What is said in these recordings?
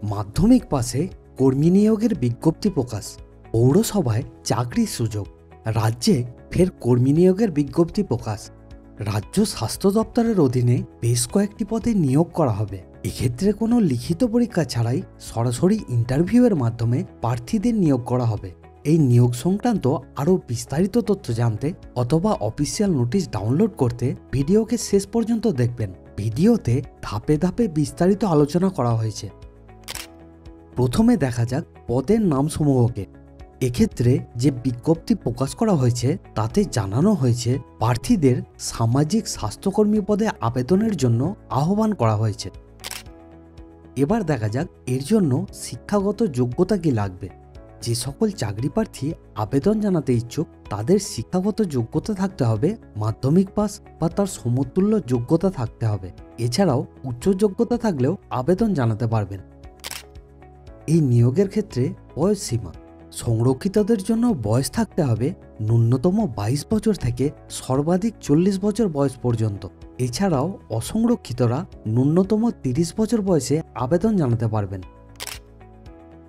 মাধ্যমিক পাশে কর্মী নিয়োগের বিজ্ঞপ্তি প্রকাশ। পৌরসভায় চাকরির সুযোগ। রাজ্যে ফের কর্মী নিয়োগের বিজ্ঞপ্তি প্রকাশ। রাজ্য স্বাস্থ্য দপ্তরের অধীনে বেশ কয়েকটি পদে নিয়োগ করা হবে। এক্ষেত্রে কোনো লিখিত পরীক্ষা ছাড়াই সরাসরি ইন্টারভিউয়ের মাধ্যমে প্রার্থীদের নিয়োগ করা হবে। এই নিয়োগ সংক্রান্ত আরও বিস্তারিত তথ্য জানতে অথবা অফিসিয়াল নোটিশ ডাউনলোড করতে ভিডিওকে শেষ পর্যন্ত দেখবেন। ভিডিওতে ধাপে ধাপে বিস্তারিত আলোচনা করা হয়েছে। প্রথমে দেখা যাক পদের নামসমূহকে। এক্ষেত্রে যে বিজ্ঞপ্তি প্রকাশ করা হয়েছে তাতে জানানো হয়েছে প্রার্থীদের সামাজিক স্বাস্থ্যকর্মী পদে আবেদনের জন্য আহ্বান করা হয়েছে। এবার দেখা যাক এর জন্য শিক্ষাগত যোগ্যতা কি লাগবে। যে সকল চাকরি প্রার্থী আবেদন জানাতে ইচ্ছুক তাদের শিক্ষাগত যোগ্যতা থাকতে হবে মাধ্যমিক পাস বা তার সমতুল্য যোগ্যতা থাকতে হবে। এছাড়াও উচ্চ যোগ্যতা থাকলেও আবেদন জানাতে পারবেন। এই নিয়োগের ক্ষেত্রে বয়স সীমা। সংরক্ষিতদের জন্য বয়স থাকতে হবে ন্যূনতম 22 বছর থেকে সর্বাধিক 40 বছর বয়স পর্যন্ত। এছাড়াও অসংরক্ষিতরা ন্যূনতম 30 বছর বয়সে আবেদন জানাতে পারবেন।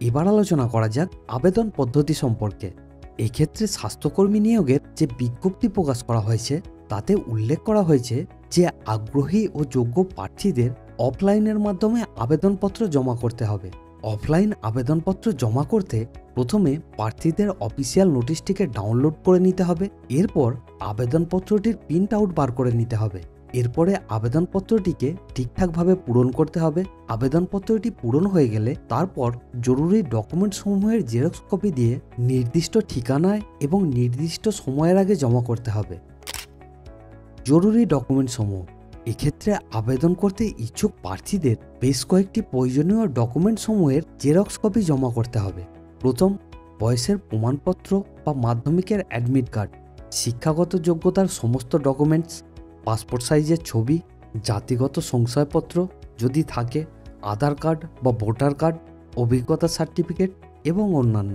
এবার আলোচনা করা যাক আবেদন পদ্ধতি সম্পর্কে। এক্ষেত্রে স্বাস্থ্যকর্মী নিয়োগের যে বিজ্ঞপ্তি প্রকাশ করা হয়েছে তাতে উল্লেখ করা হয়েছে যে আগ্রহী ও যোগ্য প্রার্থীদের অফলাইনের মাধ্যমে আবেদনপত্র জমা করতে হবে। অফলাইন আবেদনপত্র জমা করতে প্রথমে প্রার্থীদের অফিসিয়াল নোটিশটিকে ডাউনলোড করে নিতে হবে। এরপর আবেদনপত্রটির প্রিন্ট আউট বার করে নিতে হবে। এরপরে আবেদনপত্রটিকে ঠিকঠাকভাবে পূরণ করতে হবে। আবেদনপত্রটি পূরণ হয়ে গেলে তারপর জরুরি ডকুমেন্ট সমূহের জেরক্স কপি দিয়ে নির্দিষ্ট ঠিকানায় এবং নির্দিষ্ট সময়ের আগে জমা করতে হবে। জরুরি ডকুমেন্ট সমূহ। এক্ষেত্রে আবেদন করতে ইচ্ছুক প্রার্থীদের বেশ কয়েকটি প্রয়োজনীয় ডকুমেন্ট সমূহের জেরক্স কপি জমা করতে হবে। প্রথম, বয়সের প্রমাণপত্র বা মাধ্যমিকের অ্যাডমিট কার্ড, শিক্ষাগত যোগ্যতার সমস্ত ডকুমেন্টস, পাসপোর্ট সাইজের ছবি, জাতিগত শংসাপত্র যদি থাকে, আধার কার্ড বা ভোটার কার্ড, অভিজ্ঞতা সার্টিফিকেট এবং অন্যান্য।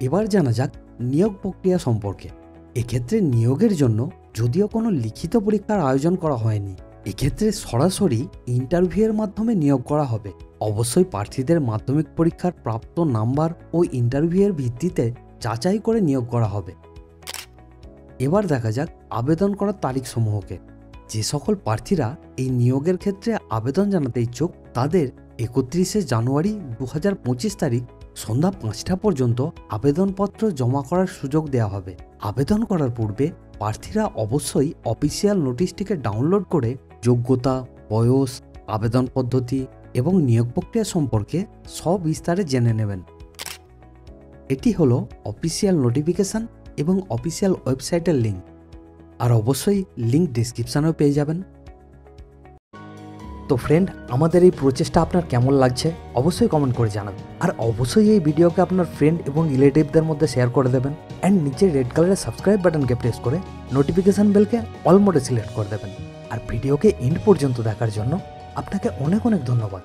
এবার জানা যাক নিয়োগ প্রক্রিয়া সম্পর্কে। এক্ষেত্রে নিয়োগের জন্য যদিও কোনো লিখিত পরীক্ষার আয়োজন করা হয়নি, এক্ষেত্রে সরাসরি ইন্টারভিউয়ের মাধ্যমে নিয়োগ করা হবে। অবশ্যই প্রার্থীদের মাধ্যমিক পরীক্ষার প্রাপ্ত নাম্বার ও ইন্টারভিউয়ের ভিত্তিতে যাচাই করে নিয়োগ করা হবে। এবার দেখা যাক আবেদন করার তারিখ সমূহকে। যে সকল প্রার্থীরা এই নিয়োগের ক্ষেত্রে আবেদন জানাতে ইচ্ছুক তাদের 31শে জানুয়ারি 2025 তারিখ সন্ধ্যা 5টা পর্যন্ত আবেদনপত্র জমা করার সুযোগ দেওয়া হবে। আবেদন করার পূর্বে প্রার্থীরা অবশ্যই অফিসিয়াল নোটিশটিকে ডাউনলোড করে যোগ্যতা, বয়স, আবেদন পদ্ধতি এবং নিয়োগ প্রক্রিয়া সম্পর্কে সবিস্তারে জেনে নেবেন। এটি হলো অফিসিয়াল নোটিফিকেশন এবং অফিসিয়াল ওয়েবসাইটের লিঙ্ক, আর অবশ্যই লিঙ্ক ডিসক্রিপশানেও পেয়ে যাবেন। তো ফ্রেন্ড, আমাদের এই প্রচেষ্টা আপনার কেমন লাগছে অবশ্যই কমেন্ট করে জানাবেন। আর অবশ্যই এই ভিডিওকে আপনার ফ্রেন্ড এবং রিলেটিভদের মধ্যে শেয়ার করে দেবেন। অ্যান্ড নিচে রেড কালারের সাবস্ক্রাইব বাটনকে প্রেস করে নোটিফিকেশান বেলকে অল মোডে সিলেক্ট করে দেবেন। আর ভিডিওকে এন্ড পর্যন্ত দেখার জন্য আপনাকে অনেক অনেক ধন্যবাদ।